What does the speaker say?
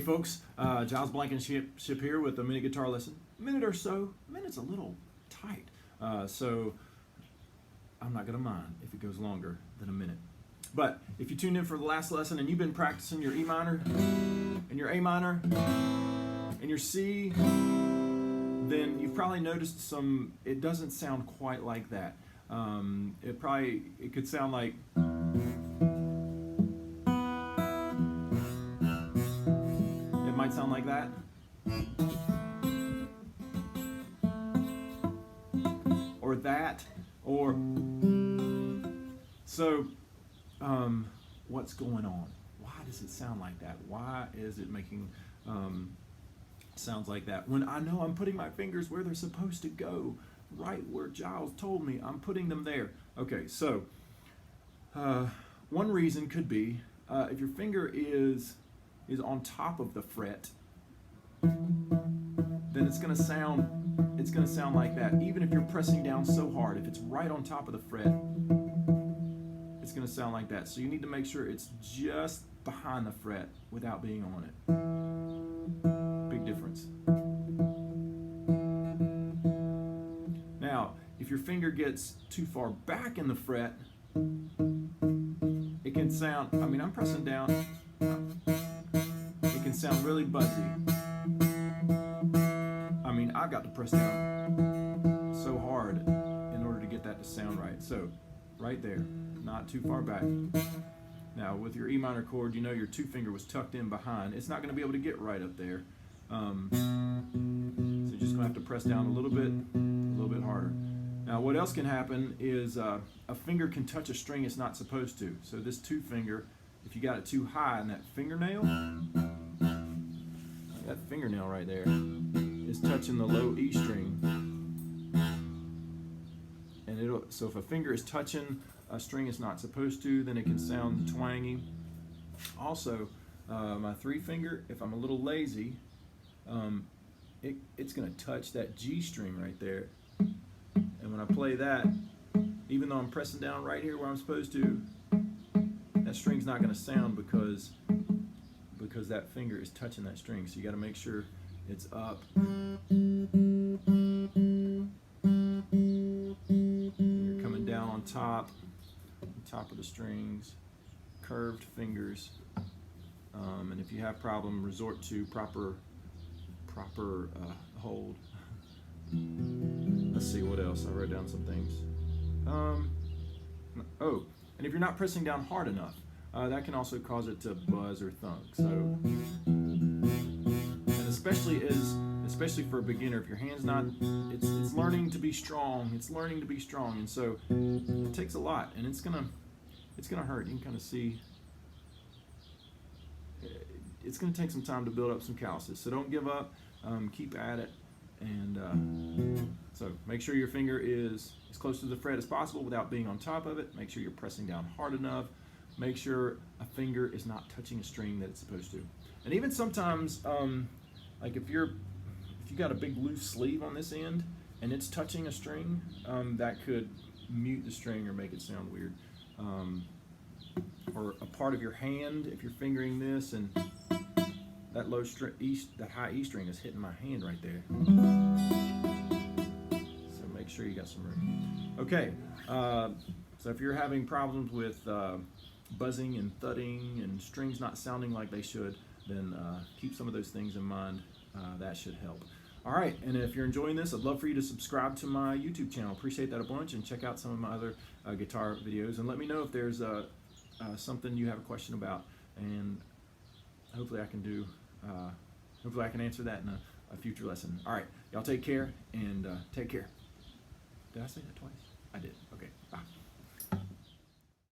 folks, Giles Blankenship here with a minute guitar lesson. A minute or so. A minute's a little tight, so I'm not going to mind if it goes longer than a minute. But if you tuned in for the last lesson and you've been practicing your E minor and your A minor and your C, then you've probably noticed it doesn't sound quite like that. It could sound like, it might sound like that. Or that, or, so, what's going on? Why does it sound like that? Why is it making sounds like that? When I know I'm putting my fingers where they're supposed to go, right where Giles told me, I'm putting them there. Okay, so one reason could be if your finger is on top of the fret, then it's gonna sound like that. Even if you're pressing down so hard, if it's right on top of the fret, it's going to sound like that. So you need to make sure it's just behind the fret without being on it. Big difference. Now, if your finger gets too far back in the fret, it can sound, I'm pressing down, it can sound really buzzy. I've got to press down so hard in order to get that to sound right. So, right there, not too far back. Now, with your E minor chord, you know your two finger was tucked in behind. It's not going to be able to get right up there. So you're just going to have to press down a little bit harder. Now, what else can happen is a finger can touch a string it's not supposed to. So this two finger, if you got it too high in that fingernail right there is touching the low E string. And so if a finger is touching a string it's not supposed to, then it can sound twangy. Also, my three finger, if I'm a little lazy, it's going to touch that G string right there. And when I play that, even though I'm pressing down right here where I'm supposed to, that string's not going to sound because that finger is touching that string. So you got to make sure it's up. You're coming down on top of the strings, curved fingers. And if you have problem, resort to proper hold. Let's see what else. I wrote down some things. Oh, and if you're not pressing down hard enough, that can also cause it to buzz or thunk. So, and especially for a beginner, if your hand's not, it's learning to be strong. It's learning to be strong, and so it takes a lot, and it's gonna hurt. You can kind of see. It's gonna take some time to build up some calluses. So don't give up. Keep at it, and so make sure your finger is as close to the fret as possible without being on top of it. Make sure you're pressing down hard enough. Make sure a finger is not touching a string that it's supposed to. And even sometimes, like if you got a big loose sleeve on this end and it's touching a string, that could mute the string or make it sound weird. Or a part of your hand, if you're fingering this and that low string, that high E string is hitting my hand right there. So make sure you got some room. Okay, so if you're having problems with buzzing and thudding and strings not sounding like they should, then keep some of those things in mind. That should help. All right, and if you're enjoying this, I'd love for you to subscribe to my YouTube channel. Appreciate that a bunch, and check out some of my other guitar videos, and let me know if there's something you have a question about, and hopefully I can answer that in a future lesson. All right, y'all take care, and take care. Did I say that twice? I did. Okay, bye.